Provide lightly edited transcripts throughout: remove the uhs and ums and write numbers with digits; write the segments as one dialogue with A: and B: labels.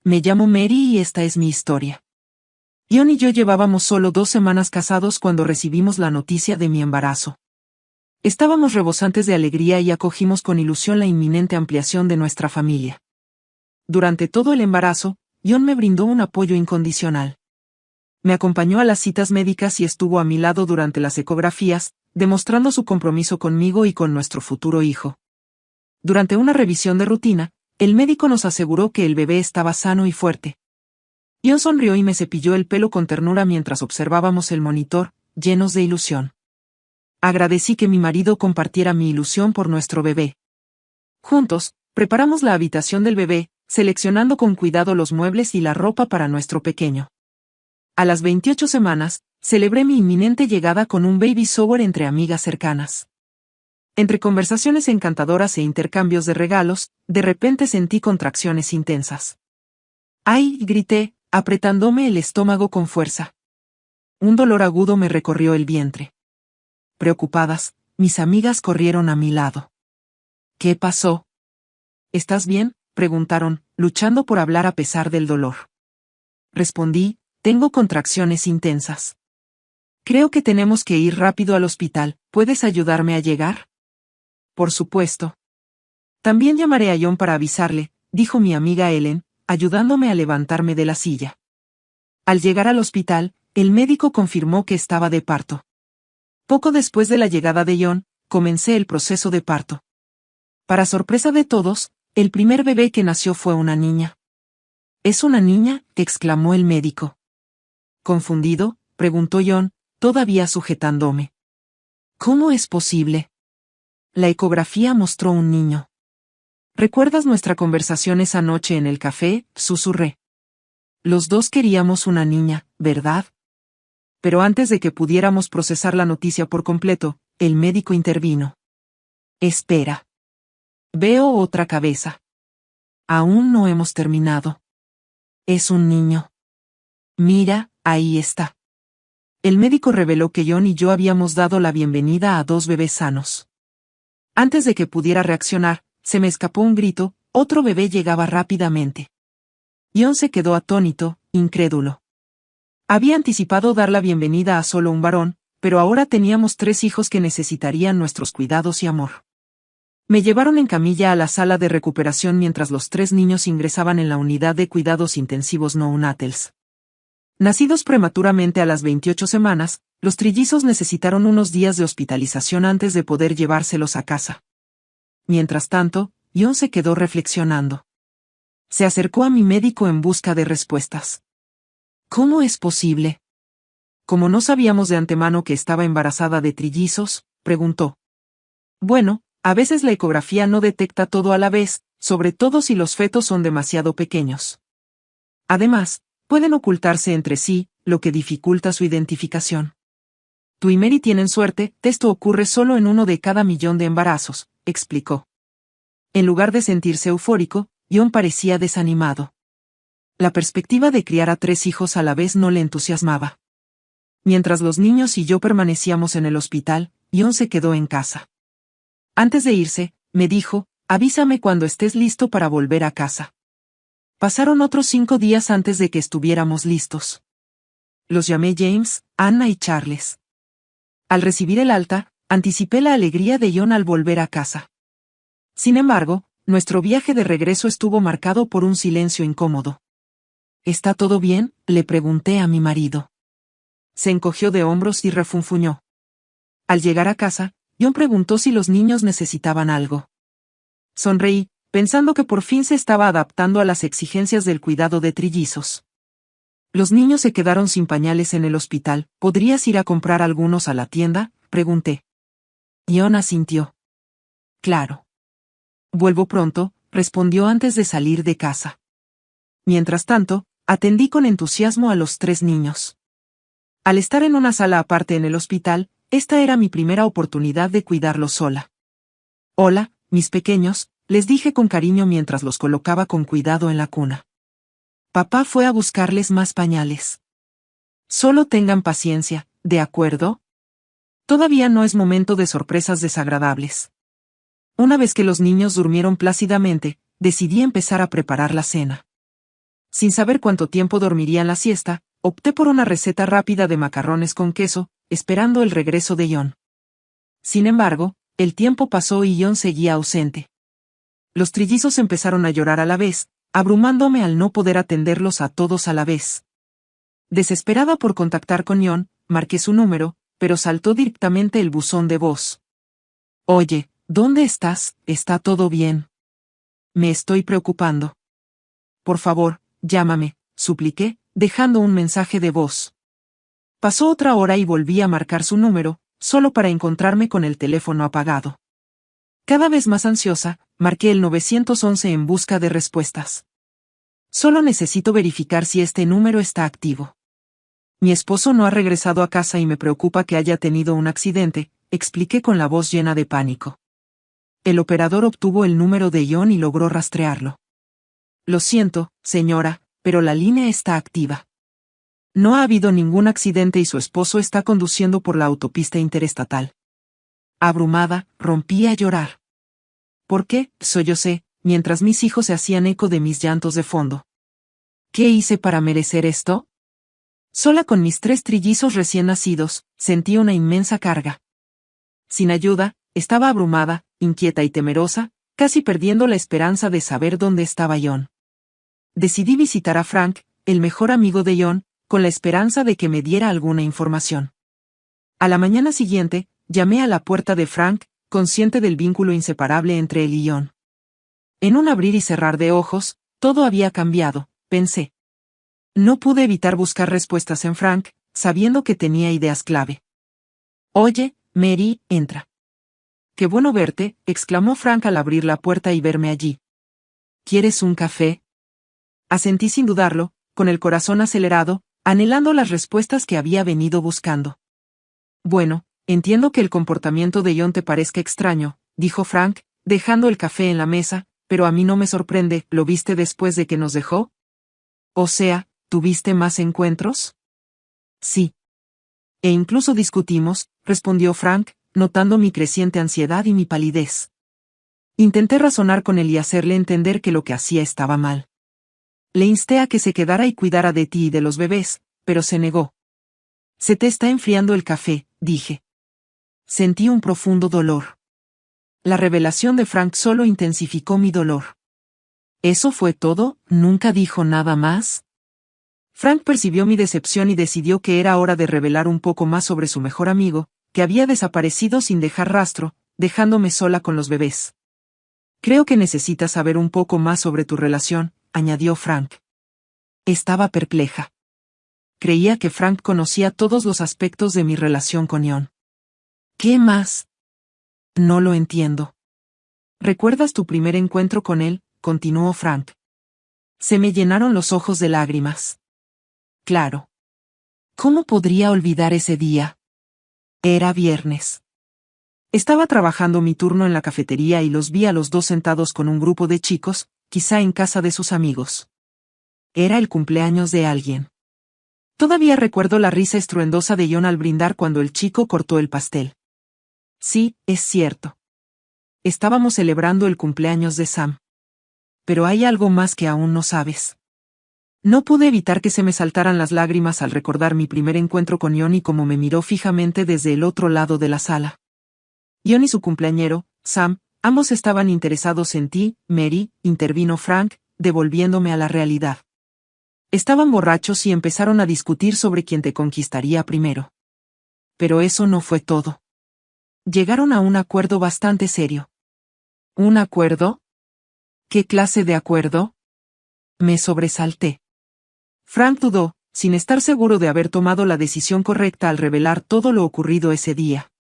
A: Me llamo Mary y esta es mi historia. John y yo llevábamos solo 2 semanas casados cuando recibimos la noticia de mi embarazo. Estábamos rebosantes de alegría y acogimos con ilusión la inminente ampliación de nuestra familia. Durante todo el embarazo, John me brindó un apoyo incondicional. Me acompañó a las citas médicas y estuvo a mi lado durante las ecografías, demostrando su compromiso conmigo y con nuestro futuro hijo. Durante una revisión de rutina, el médico nos aseguró que el bebé estaba sano y fuerte. John sonrió y me cepilló el pelo con ternura mientras observábamos el monitor, llenos de ilusión. Agradecí que mi marido compartiera mi ilusión por nuestro bebé. Juntos, preparamos la habitación del bebé, seleccionando con cuidado los muebles y la ropa para nuestro pequeño. A las 28 semanas, celebré mi inminente llegada con un baby shower entre amigas cercanas. Entre conversaciones encantadoras e intercambios de regalos, de repente sentí contracciones intensas. ¡Ay!, grité, apretándome el estómago con fuerza. Un dolor agudo me recorrió el vientre. Preocupadas, mis amigas corrieron a mi lado. ¿Qué pasó? ¿Estás bien?, preguntaron, luchando por hablar a pesar del dolor. Respondí, tengo contracciones intensas. Creo que tenemos que ir rápido al hospital, ¿puedes ayudarme a llegar? Por supuesto. También llamaré a John para avisarle, dijo mi amiga Ellen, ayudándome a levantarme de la silla. Al llegar al hospital, el médico confirmó que estaba de parto. Poco después de la llegada de John, comencé el proceso de parto. Para sorpresa de todos, el primer bebé que nació fue una niña. ¿Es una niña?, exclamó el médico. Confundido, preguntó John, todavía sujetándome. ¿Cómo es posible? La ecografía mostró un niño. ¿Recuerdas nuestra conversación esa noche en el café?, susurré. Los dos queríamos una niña, ¿verdad? Pero antes de que pudiéramos procesar la noticia por completo, el médico intervino. Espera. Veo otra cabeza. Aún no hemos terminado. Es un niño. Mira, ahí está. El médico reveló que John y yo habíamos dado la bienvenida a 2 bebés sanos. Antes de que pudiera reaccionar, se me escapó un grito, otro bebé llegaba rápidamente. John se quedó atónito, incrédulo. Había anticipado dar la bienvenida a solo un varón, pero ahora teníamos 3 hijos que necesitarían nuestros cuidados y amor. Me llevaron en camilla a la sala de recuperación mientras los 3 niños ingresaban en la unidad de cuidados intensivos neonatals. Nacidos prematuramente a las 28 semanas, los trillizos necesitaron unos días de hospitalización antes de poder llevárselos a casa. Mientras tanto, John se quedó reflexionando. Se acercó a mi médico en busca de respuestas. ¿Cómo es posible? Como no sabíamos de antemano que estaba embarazada de trillizos, preguntó. Bueno, a veces la ecografía no detecta todo a la vez, sobre todo si los fetos son demasiado pequeños. Además, pueden ocultarse entre sí, lo que dificulta su identificación. Tú y Mary tienen suerte, esto ocurre solo en 1 de cada 1.000.000 de embarazos, explicó. En lugar de sentirse eufórico, John parecía desanimado. La perspectiva de criar a 3 hijos a la vez no le entusiasmaba. Mientras los niños y yo permanecíamos en el hospital, John se quedó en casa. Antes de irse, me dijo, avísame cuando estés listo para volver a casa. Pasaron otros 5 días antes de que estuviéramos listos. Los llamé James, Anna y Charles. Al recibir el alta, anticipé la alegría de John al volver a casa. Sin embargo, nuestro viaje de regreso estuvo marcado por un silencio incómodo. ¿Está todo bien?, le pregunté a mi marido. Se encogió de hombros y refunfuñó. Al llegar a casa, John preguntó si los niños necesitaban algo. Sonreí, pensando que por fin se estaba adaptando a las exigencias del cuidado de trillizos. Los niños se quedaron sin pañales en el hospital, ¿podrías ir a comprar algunos a la tienda?, pregunté. John asintió. Claro. Vuelvo pronto, respondió antes de salir de casa. Mientras tanto, atendí con entusiasmo a los 3 niños. Al estar en una sala aparte en el hospital, esta era mi primera oportunidad de cuidarlos sola. Hola, mis pequeños, les dije con cariño mientras los colocaba con cuidado en la cuna. Papá fue a buscarles más pañales. Solo tengan paciencia, ¿de acuerdo? Todavía no es momento de sorpresas desagradables. Una vez que los niños durmieron plácidamente, decidí empezar a preparar la cena. Sin saber cuánto tiempo dormiría la siesta, opté por una receta rápida de macarrones con queso, esperando el regreso de John. Sin embargo, el tiempo pasó y John seguía ausente. Los trillizos empezaron a llorar a la vez, abrumándome al no poder atenderlos a todos a la vez. Desesperada por contactar con John, marqué su número, pero saltó directamente el buzón de voz. Oye, ¿dónde estás? ¿Está todo bien? Me estoy preocupando. Por favor, llámame, supliqué, dejando un mensaje de voz. Pasó otra hora y volví a marcar su número, solo para encontrarme con el teléfono apagado. Cada vez más ansiosa, marqué el 911 en busca de respuestas. Solo necesito verificar si este número está activo. Mi esposo no ha regresado a casa y me preocupa que haya tenido un accidente, expliqué con la voz llena de pánico. El operador obtuvo el número de John y logró rastrearlo. Lo siento, señora, pero la línea está activa. No ha habido ningún accidente y su esposo está conduciendo por la autopista interestatal. Abrumada, rompí a llorar. ¿Por qué? Sollocé, mientras mis hijos se hacían eco de mis llantos de fondo. ¿Qué hice para merecer esto? Sola con mis 3 trillizos recién nacidos, sentí una inmensa carga. Sin ayuda, estaba abrumada, inquieta y temerosa, casi perdiendo la esperanza de saber dónde estaba John. Decidí visitar a Frank, el mejor amigo de John, con la esperanza de que me diera alguna información. A la mañana siguiente, llamé a la puerta de Frank, consciente del vínculo inseparable entre él y John. En un abrir y cerrar de ojos, todo había cambiado, pensé. No pude evitar buscar respuestas en Frank, sabiendo que tenía ideas clave. Oye, Mary, entra. Qué bueno verte, exclamó Frank al abrir la puerta y verme allí. ¿Quieres un café? Asentí sin dudarlo, con el corazón acelerado, anhelando las respuestas que había venido buscando. Bueno, entiendo que el comportamiento de John te parezca extraño, dijo Frank, dejando el café en la mesa, pero a mí no me sorprende, ¿lo viste después de que nos dejó? O sea, ¿tuviste más encuentros? Sí. E incluso discutimos, respondió Frank, notando mi creciente ansiedad y mi palidez. Intenté razonar con él y hacerle entender que lo que hacía estaba mal. Le insté a que se quedara y cuidara de ti y de los bebés, pero se negó. Se te está enfriando el café, dije. Sentí un profundo dolor. La revelación de Frank solo intensificó mi dolor. ¿Eso fue todo? ¿Nunca dijo nada más? Frank percibió mi decepción y decidió que era hora de revelar un poco más sobre su mejor amigo, que había desaparecido sin dejar rastro, dejándome sola con los bebés. Creo que necesitas saber un poco más sobre tu relación, añadió Frank. Estaba perpleja. Creía que Frank conocía todos los aspectos de mi relación con John. ¿Qué más? No lo entiendo. ¿Recuerdas tu primer encuentro con él? Continuó Frank. Se me llenaron los ojos de lágrimas. Claro. ¿Cómo podría olvidar ese día? Era viernes. Estaba trabajando mi turno en la cafetería y los vi a los dos sentados con un grupo de chicos, quizá en casa de sus amigos. Era el cumpleaños de alguien. Todavía recuerdo la risa estruendosa de John al brindar cuando el chico cortó el pastel. Sí, es cierto. Estábamos celebrando el cumpleaños de Sam. Pero hay algo más que aún no sabes. No pude evitar que se me saltaran las lágrimas al recordar mi primer encuentro con John y cómo me miró fijamente desde el otro lado de la sala. John y su cumpleañero, Sam, ambos estaban interesados en ti, Mary, intervino Frank, devolviéndome a la realidad. Estaban borrachos y empezaron a discutir sobre quién te conquistaría primero. Pero eso no fue todo. Llegaron a un acuerdo bastante serio. ¿Un acuerdo? ¿Qué clase de acuerdo? Me sobresalté. Frank dudó, sin estar seguro de haber tomado la decisión correcta al revelar todo lo ocurrido ese día.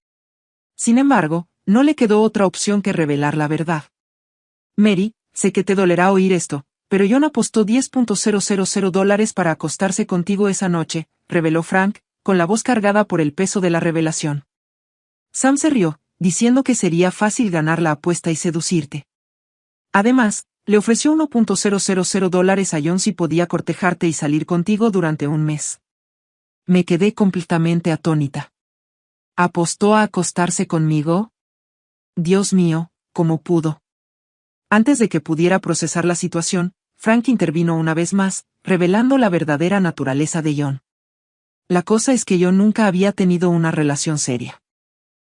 A: Sin embargo, no le quedó otra opción que revelar la verdad. Mary, sé que te dolerá oír esto, pero John apostó $10,000 para acostarse contigo esa noche, reveló Frank, con la voz cargada por el peso de la revelación. Sam se rió, diciendo que sería fácil ganar la apuesta y seducirte. Además, le ofreció $1,000 a John si podía cortejarte y salir contigo durante un mes. Me quedé completamente atónita. ¿Apostó a acostarse conmigo? Dios mío, ¿cómo pudo? Antes de que pudiera procesar la situación, Frank intervino una vez más, revelando la verdadera naturaleza de John. La cosa es que yo nunca había tenido una relación seria.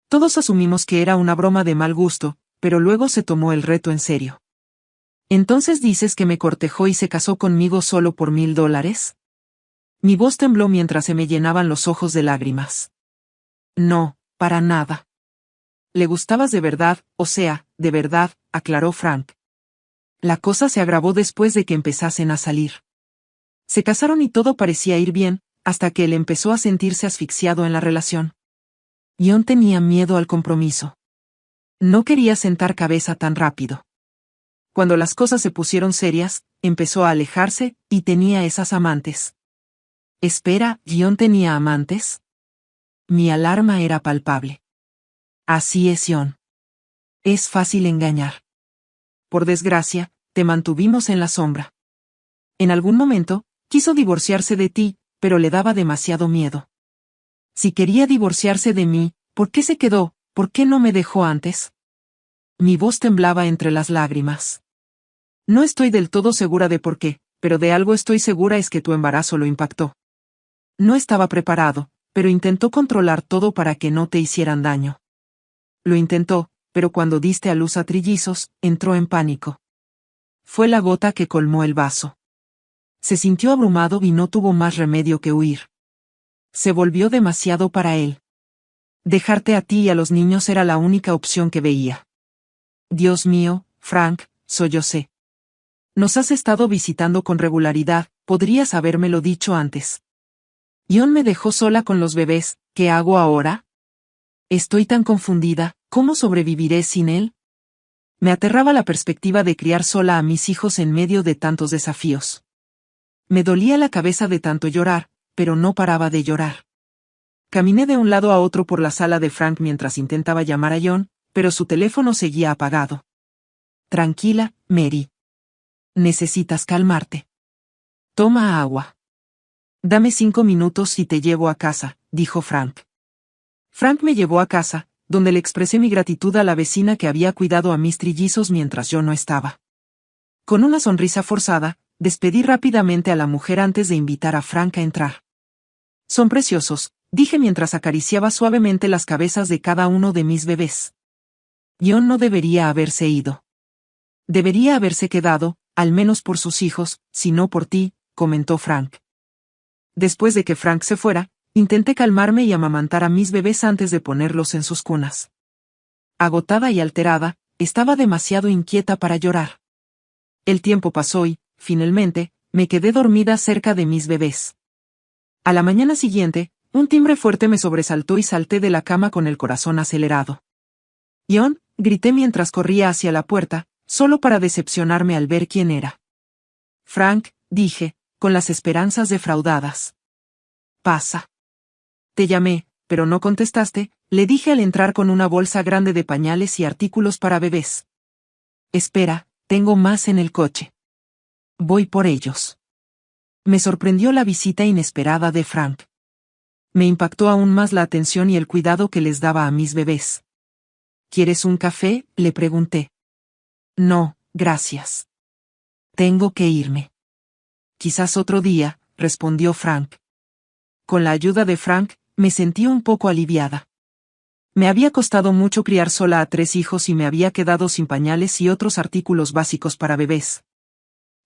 A: Todos asumimos que era una broma de mal gusto, pero luego se tomó el reto en serio. ¿Entonces dices que me cortejó y se casó conmigo solo por $1000? Mi voz tembló mientras se me llenaban los ojos de lágrimas. No, para nada. Le gustabas de verdad, o sea, de verdad, aclaró Frank. La cosa se agravó después de que empezasen a salir. Se casaron y todo parecía ir bien, hasta que él empezó a sentirse asfixiado en la relación. John tenía miedo al compromiso. No quería sentar cabeza tan rápido. Cuando las cosas se pusieron serias, empezó a alejarse, y tenía esas amantes. Espera, ¿John tenía amantes? Mi alarma era palpable. Así es, John. Es fácil engañar. Por desgracia, te mantuvimos en la sombra. En algún momento, quiso divorciarse de ti, pero le daba demasiado miedo. Si quería divorciarse de mí, ¿por qué se quedó? ¿Por qué no me dejó antes? Mi voz temblaba entre las lágrimas. No estoy del todo segura de por qué, pero de algo estoy segura es que tu embarazo lo impactó. No estaba preparado, pero intentó controlar todo para que no te hicieran daño. Lo intentó, pero cuando diste a luz a trillizos, entró en pánico. Fue la gota que colmó el vaso. Se sintió abrumado y no tuvo más remedio que huir. Se volvió demasiado para él. Dejarte a ti y a los niños era la única opción que veía. Dios mío, Frank, sollocé. Nos has estado visitando con regularidad, podrías habérmelo dicho antes. John me dejó sola con los bebés, ¿qué hago ahora? Estoy tan confundida, ¿cómo sobreviviré sin él? Me aterraba la perspectiva de criar sola a mis hijos en medio de tantos desafíos. Me dolía la cabeza de tanto llorar, pero no paraba de llorar. Caminé de un lado a otro por la sala de Frank mientras intentaba llamar a John, pero su teléfono seguía apagado. Tranquila, Mary. Necesitas calmarte. Toma agua. Dame 5 minutos y te llevo a casa, dijo Frank. Frank me llevó a casa, donde le expresé mi gratitud a la vecina que había cuidado a mis trillizos mientras yo no estaba. Con una sonrisa forzada, despedí rápidamente a la mujer antes de invitar a Frank a entrar. Son preciosos, dije mientras acariciaba suavemente las cabezas de cada uno de mis bebés. John no debería haberse ido. Debería haberse quedado, al menos por sus hijos, si no por ti, comentó Frank. Después de que Frank se fuera, intenté calmarme y amamantar a mis bebés antes de ponerlos en sus cunas. Agotada y alterada, estaba demasiado inquieta para llorar. El tiempo pasó y, finalmente, me quedé dormida cerca de mis bebés. A la mañana siguiente, un timbre fuerte me sobresaltó y salté de la cama con el corazón acelerado. John, grité mientras corría hacia la puerta, solo para decepcionarme al ver quién era. Frank, dije, con las esperanzas defraudadas. Pasa. Te llamé, pero no contestaste, le dije al entrar con una bolsa grande de pañales y artículos para bebés. Espera, tengo más en el coche. Voy por ellos. Me sorprendió la visita inesperada de Frank. Me impactó aún más la atención y el cuidado que les daba a mis bebés. ¿Quieres un café?, le pregunté. No, gracias. Tengo que irme. Quizás otro día, respondió Frank. Con la ayuda de Frank, me sentí un poco aliviada. Me había costado mucho criar sola a 3 hijos y me había quedado sin pañales y otros artículos básicos para bebés.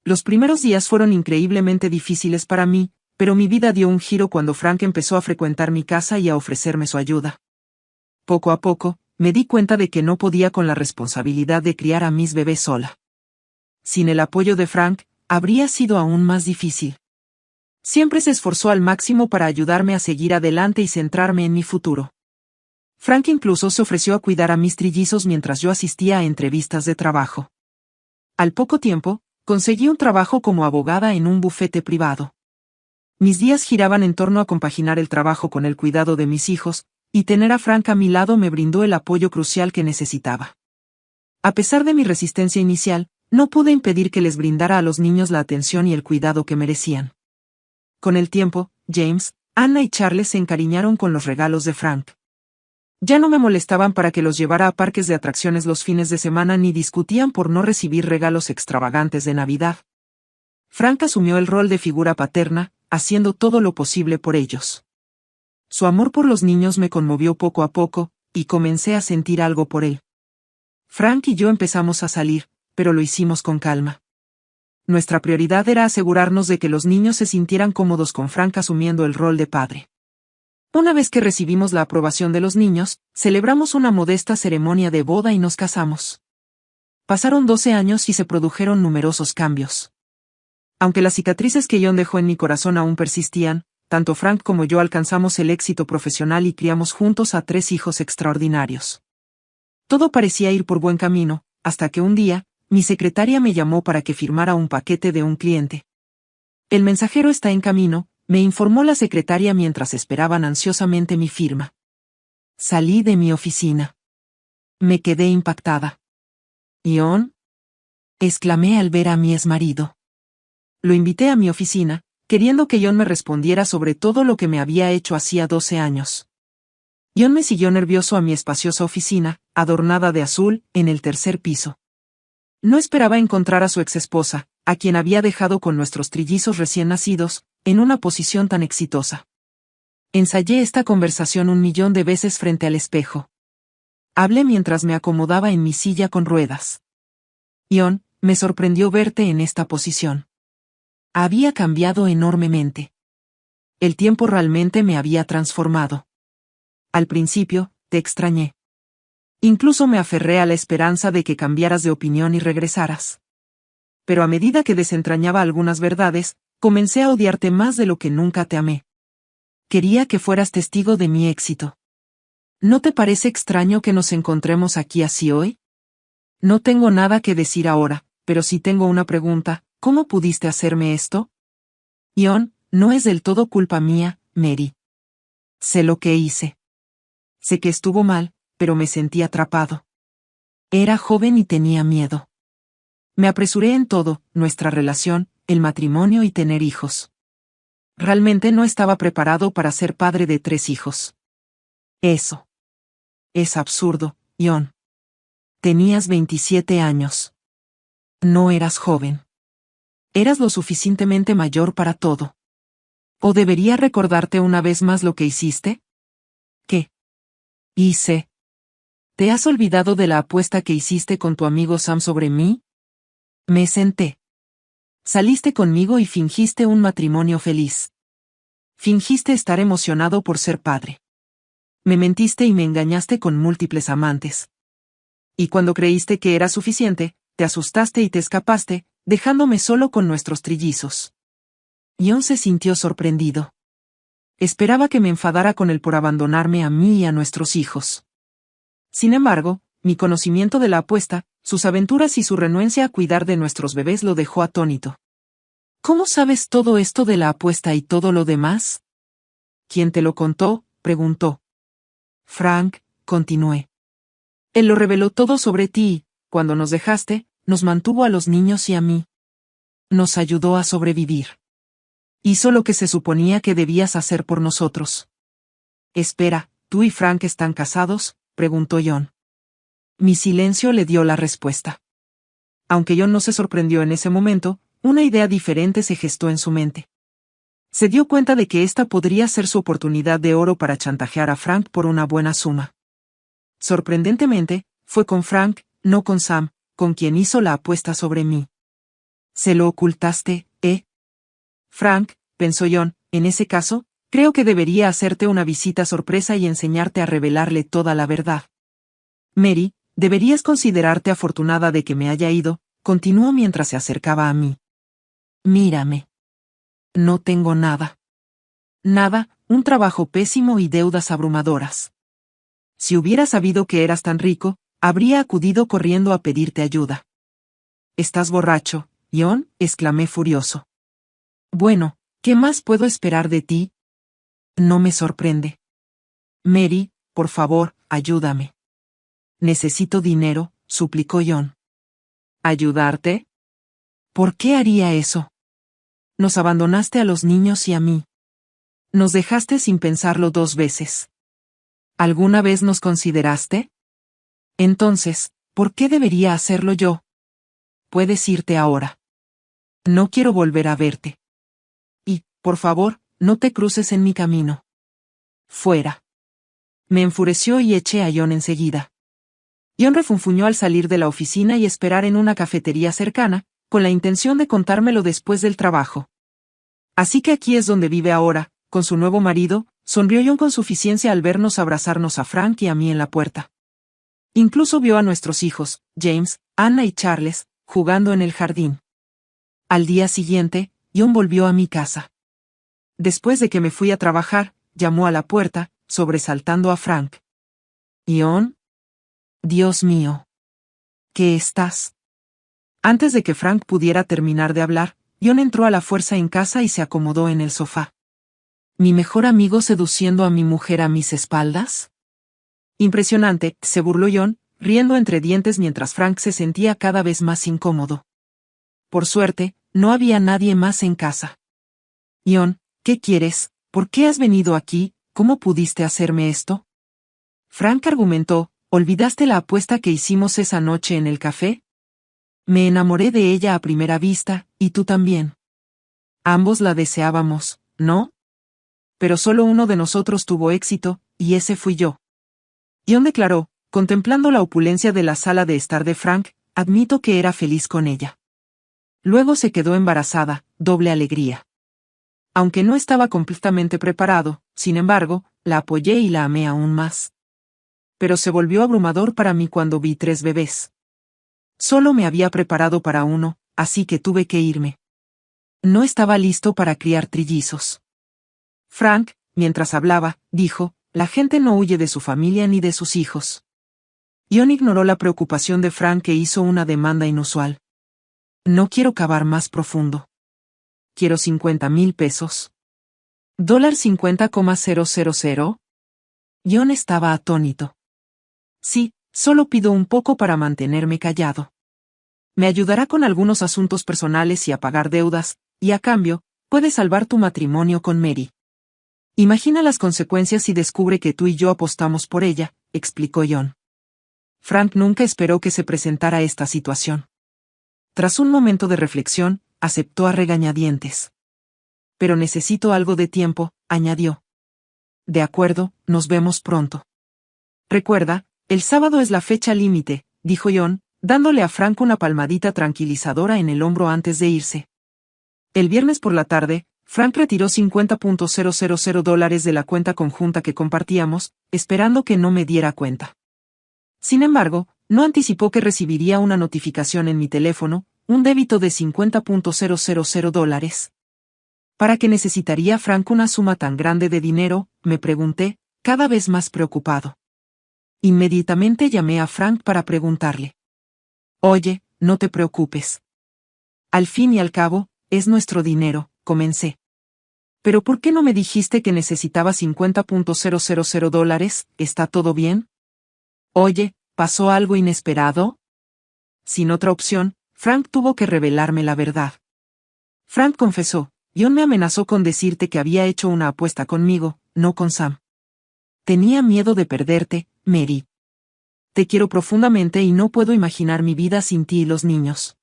A: Los primeros días fueron increíblemente difíciles para mí, pero mi vida dio un giro cuando Frank empezó a frecuentar mi casa y a ofrecerme su ayuda. Poco a poco, me di cuenta de que no podía con la responsabilidad de criar a mis bebés sola. Sin el apoyo de Frank, habría sido aún más difícil. Siempre se esforzó al máximo para ayudarme a seguir adelante y centrarme en mi futuro. Frank incluso se ofreció a cuidar a mis trillizos mientras yo asistía a entrevistas de trabajo. Al poco tiempo, conseguí un trabajo como abogada en un bufete privado. Mis días giraban en torno a compaginar el trabajo con el cuidado de mis hijos, y tener a Frank a mi lado me brindó el apoyo crucial que necesitaba. A pesar de mi resistencia inicial, no pude impedir que les brindara a los niños la atención y el cuidado que merecían. Con el tiempo, James, Anna y Charles se encariñaron con los regalos de Frank. Ya no me molestaban para que los llevara a parques de atracciones los fines de semana ni discutían por no recibir regalos extravagantes de Navidad. Frank asumió el rol de figura paterna, haciendo todo lo posible por ellos. Su amor por los niños me conmovió poco a poco, y comencé a sentir algo por él. Frank y yo empezamos a salir, pero lo hicimos con calma. Nuestra prioridad era asegurarnos de que los niños se sintieran cómodos con Frank asumiendo el rol de padre. Una vez que recibimos la aprobación de los niños, celebramos una modesta ceremonia de boda y nos casamos. Pasaron 12 años y se produjeron numerosos cambios. Aunque las cicatrices que John dejó en mi corazón aún persistían, tanto Frank como yo alcanzamos el éxito profesional y criamos juntos a 3 hijos extraordinarios. Todo parecía ir por buen camino, hasta que un día, mi secretaria me llamó para que firmara un paquete de un cliente. El mensajero está en camino, me informó la secretaria mientras esperaban ansiosamente mi firma. Salí de mi oficina. Me quedé impactada. ¿John? Exclamé al ver a mi exmarido. Lo invité a mi oficina, queriendo que John me respondiera sobre todo lo que me había hecho hacía 12 años. John me siguió nervioso a mi espaciosa oficina, adornada de azul, en el 3er piso. No esperaba encontrar a su exesposa, a quien había dejado con nuestros trillizos recién nacidos, en una posición tan exitosa. Ensayé esta conversación 1.000.000 de veces frente al espejo. Hablé mientras me acomodaba en mi silla con ruedas. John, me sorprendió verte en esta posición. Había cambiado enormemente. El tiempo realmente me había transformado. Al principio, te extrañé. Incluso me aferré a la esperanza de que cambiaras de opinión y regresaras. Pero a medida que desentrañaba algunas verdades, comencé a odiarte más de lo que nunca te amé. Quería que fueras testigo de mi éxito. ¿No te parece extraño que nos encontremos aquí así hoy? No tengo nada que decir ahora, pero sí tengo una pregunta: ¿cómo pudiste hacerme esto? John, no es del todo culpa mía, Mary. Sé lo que hice. Sé que estuvo mal, pero me sentí atrapado. Era joven y tenía miedo. Me apresuré en todo, nuestra relación, el matrimonio y tener hijos. Realmente no estaba preparado para ser padre de 3 hijos. Eso. Es absurdo, John. Tenías 27 años. No eras joven. Eras lo suficientemente mayor para todo. ¿O debería recordarte una vez más lo que hiciste? ¿Qué hice? ¿Te has olvidado de la apuesta que hiciste con tu amigo Sam sobre mí? Me senté. Saliste conmigo y fingiste un matrimonio feliz. Fingiste estar emocionado por ser padre. Me mentiste y me engañaste con múltiples amantes. Y cuando creíste que era suficiente, te asustaste y te escapaste, dejándome solo con nuestros trillizos. John se sintió sorprendido. Esperaba que me enfadara con él por abandonarme a mí y a nuestros hijos. Sin embargo, mi conocimiento de la apuesta, sus aventuras y su renuencia a cuidar de nuestros bebés lo dejó atónito. ¿Cómo sabes todo esto de la apuesta y todo lo demás? ¿Quién te lo contó?, preguntó. Frank, continué. Él lo reveló todo sobre ti y, cuando nos dejaste, nos mantuvo a los niños y a mí. Nos ayudó a sobrevivir. Hizo lo que se suponía que debías hacer por nosotros. Espera, ¿tú y Frank están casados?, preguntó John. Mi silencio le dio la respuesta. Aunque John no se sorprendió en ese momento, una idea diferente se gestó en su mente. Se dio cuenta de que esta podría ser su oportunidad de oro para chantajear a Frank por una buena suma. Sorprendentemente, fue con Frank, no con Sam, con quien hizo la apuesta sobre mí. ¿Se lo ocultaste, eh? Frank, pensó John, en ese caso, creo que debería hacerte una visita sorpresa y enseñarte a revelarle toda la verdad. Mary, deberías considerarte afortunada de que me haya ido, continuó mientras se acercaba a mí. Mírame. No tengo nada. Nada, un trabajo pésimo y deudas abrumadoras. Si hubiera sabido que eras tan rico, habría acudido corriendo a pedirte ayuda. ¿Estás borracho, John?, exclamé furioso. Bueno, ¿qué más puedo esperar de ti? No me sorprende. Mary, por favor, ayúdame. Necesito dinero, suplicó John. ¿Ayudarte? ¿Por qué haría eso? Nos abandonaste a los niños y a mí. Nos dejaste sin pensarlo 2 veces. ¿Alguna vez nos consideraste? Entonces, ¿por qué debería hacerlo yo? Puedes irte ahora. No quiero volver a verte. Y, por favor, no te cruces en mi camino. Fuera. Me enfureció y eché a John enseguida. John refunfuñó al salir de la oficina y esperar en una cafetería cercana, con la intención de contármelo después del trabajo. Así que aquí es donde vive ahora, con su nuevo marido, sonrió John con suficiencia al vernos abrazarnos a Frank y a mí en la puerta. Incluso vio a nuestros hijos, James, Anna y Charles, jugando en el jardín. Al día siguiente, John volvió a mi casa. Después de que me fui a trabajar, llamó a la puerta, sobresaltando a Frank. «John. Dios mío. ¿Qué estás?» Antes de que Frank pudiera terminar de hablar, John entró a la fuerza en casa y se acomodó en el sofá. ¿Mi mejor amigo seduciendo a mi mujer a mis espaldas? Impresionante, se burló John, riendo entre dientes mientras Frank se sentía cada vez más incómodo. Por suerte, no había nadie más en casa. «John, ¿qué quieres? ¿Por qué has venido aquí? ¿Cómo pudiste hacerme esto?» Frank argumentó, ¿olvidaste la apuesta que hicimos esa noche en el café? Me enamoré de ella a primera vista, y tú también. Ambos la deseábamos, ¿no? Pero solo uno de nosotros tuvo éxito, y ese fui yo. John declaró, contemplando la opulencia de la sala de estar de Frank, admito que era feliz con ella. Luego se quedó embarazada, doble alegría. Aunque no estaba completamente preparado, sin embargo, la apoyé y la amé aún más. Pero se volvió abrumador para mí cuando vi 3 bebés. Solo me había preparado para uno, así que tuve que irme. No estaba listo para criar trillizos. Frank, mientras hablaba, dijo, la gente no huye de su familia ni de sus hijos. John ignoró la preocupación de Frank e hizo una demanda inusual. No quiero cavar más profundo. Quiero 50,000 pesos. $50,000. John estaba atónito. Sí, solo pido un poco para mantenerme callado. Me ayudará con algunos asuntos personales y a pagar deudas, y a cambio, puedes salvar tu matrimonio con Mary. Imagina las consecuencias si descubre que tú y yo apostamos por ella, explicó John. Frank nunca esperó que se presentara esta situación. Tras un momento de reflexión, aceptó a regañadientes. Pero necesito algo de tiempo, añadió. De acuerdo, nos vemos pronto. Recuerda, el sábado es la fecha límite, dijo John, dándole a Frank una palmadita tranquilizadora en el hombro antes de irse. El viernes por la tarde, Frank retiró $50,000 de la cuenta conjunta que compartíamos, esperando que no me diera cuenta. Sin embargo, no anticipó que recibiría una notificación en mi teléfono, un débito de $50,000. ¿Para qué necesitaría Frank una suma tan grande de dinero?, me pregunté, cada vez más preocupado. Inmediatamente llamé a Frank para preguntarle. Oye, no te preocupes. Al fin y al cabo, es nuestro dinero, comencé. ¿Pero por qué no me dijiste que necesitaba $50,000? ¿Está todo bien? Oye, ¿pasó algo inesperado? Sin otra opción, Frank tuvo que revelarme la verdad. Frank confesó, John me amenazó con decirte que había hecho una apuesta conmigo, no con Sam. Tenía miedo de perderte, Mary. Te quiero profundamente y no puedo imaginar mi vida sin ti y los niños.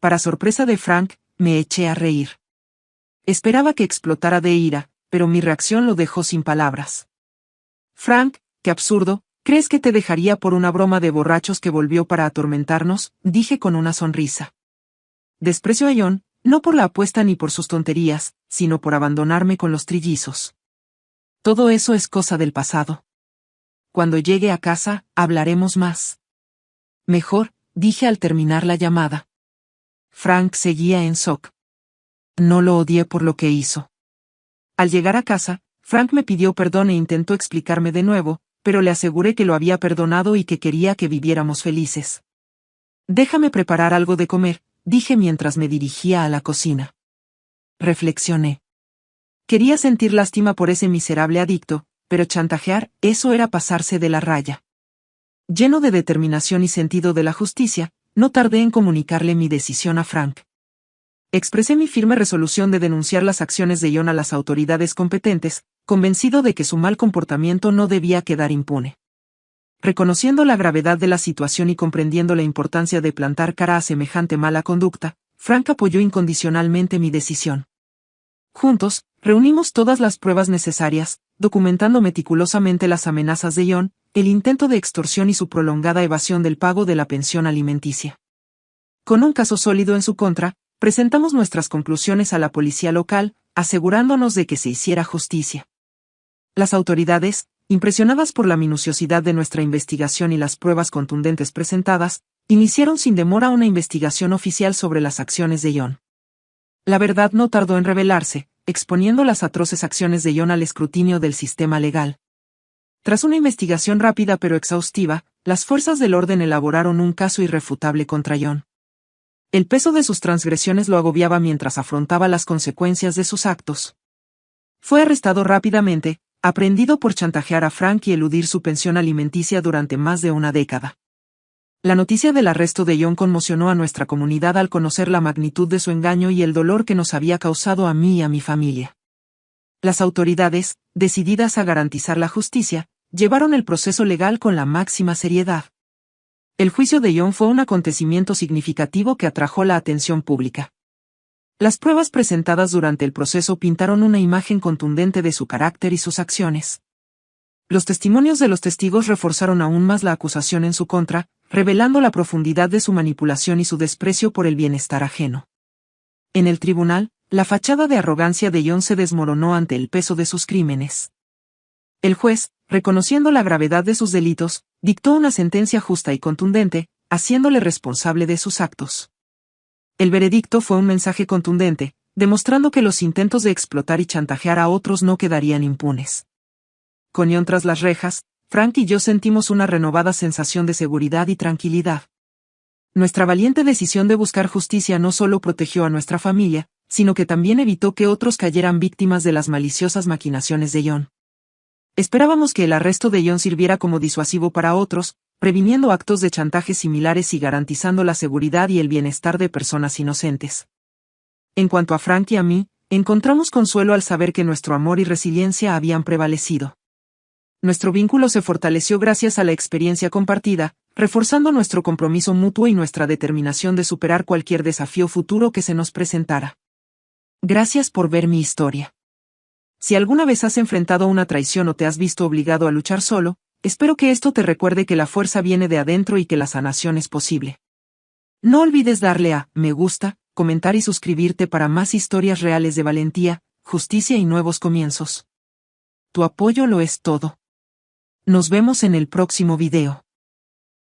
A: Para sorpresa de Frank, me eché a reír. Esperaba que explotara de ira, pero mi reacción lo dejó sin palabras. Frank, qué absurdo, ¿crees que te dejaría por una broma de borrachos que volvió para atormentarnos?, dije con una sonrisa. Desprecio a John, no por la apuesta ni por sus tonterías, sino por abandonarme con los trillizos. Todo eso es cosa del pasado. Cuando llegue a casa, hablaremos más. Mejor, dije al terminar la llamada. Frank seguía en shock. No lo odié por lo que hizo. Al llegar a casa, Frank me pidió perdón e intentó explicarme de nuevo, pero le aseguré que lo había perdonado y que quería que viviéramos felices. Déjame preparar algo de comer, dije mientras me dirigía a la cocina. Reflexioné. Quería sentir lástima por ese miserable adicto, pero chantajear, eso era pasarse de la raya. Lleno de determinación y sentido de la justicia, no tardé en comunicarle mi decisión a Frank. Expresé mi firme resolución de denunciar las acciones de John a las autoridades competentes, convencido de que su mal comportamiento no debía quedar impune. Reconociendo la gravedad de la situación y comprendiendo la importancia de plantar cara a semejante mala conducta, Frank apoyó incondicionalmente mi decisión. Juntos, reunimos todas las pruebas necesarias, documentando meticulosamente las amenazas de John, el intento de extorsión y su prolongada evasión del pago de la pensión alimenticia. Con un caso sólido en su contra, presentamos nuestras conclusiones a la policía local, asegurándonos de que se hiciera justicia. Las autoridades, impresionadas por la minuciosidad de nuestra investigación y las pruebas contundentes presentadas, iniciaron sin demora una investigación oficial sobre las acciones de John. La verdad no tardó en revelarse, exponiendo las atroces acciones de John al escrutinio del sistema legal. Tras una investigación rápida pero exhaustiva, las fuerzas del orden elaboraron un caso irrefutable contra John. El peso de sus transgresiones lo agobiaba mientras afrontaba las consecuencias de sus actos. Fue arrestado rápidamente, aprehendido por chantajear a Frank y eludir su pensión alimenticia durante más de una década. La noticia del arresto de John conmocionó a nuestra comunidad al conocer la magnitud de su engaño y el dolor que nos había causado a mí y a mi familia. Las autoridades, decididas a garantizar la justicia, llevaron el proceso legal con la máxima seriedad. El juicio de John fue un acontecimiento significativo que atrajo la atención pública. Las pruebas presentadas durante el proceso pintaron una imagen contundente de su carácter y sus acciones. Los testimonios de los testigos reforzaron aún más la acusación en su contra, revelando la profundidad de su manipulación y su desprecio por el bienestar ajeno. En el tribunal, la fachada de arrogancia de John se desmoronó ante el peso de sus crímenes. El juez, reconociendo la gravedad de sus delitos, dictó una sentencia justa y contundente, haciéndole responsable de sus actos. El veredicto fue un mensaje contundente, demostrando que los intentos de explotar y chantajear a otros no quedarían impunes. Con John tras las rejas, Frank y yo sentimos una renovada sensación de seguridad y tranquilidad. Nuestra valiente decisión de buscar justicia no solo protegió a nuestra familia, sino que también evitó que otros cayeran víctimas de las maliciosas maquinaciones de John. Esperábamos que el arresto de John sirviera como disuasivo para otros, previniendo actos de chantaje similares y garantizando la seguridad y el bienestar de personas inocentes. En cuanto a Frank y a mí, encontramos consuelo al saber que nuestro amor y resiliencia habían prevalecido. Nuestro vínculo se fortaleció gracias a la experiencia compartida, reforzando nuestro compromiso mutuo y nuestra determinación de superar cualquier desafío futuro que se nos presentara. Gracias por ver mi historia. Si alguna vez has enfrentado una traición o te has visto obligado a luchar solo, espero que esto te recuerde que la fuerza viene de adentro y que la sanación es posible. No olvides darle a me gusta, comentar y suscribirte para más historias reales de valentía, justicia y nuevos comienzos. Tu apoyo lo es todo. Nos vemos en el próximo video.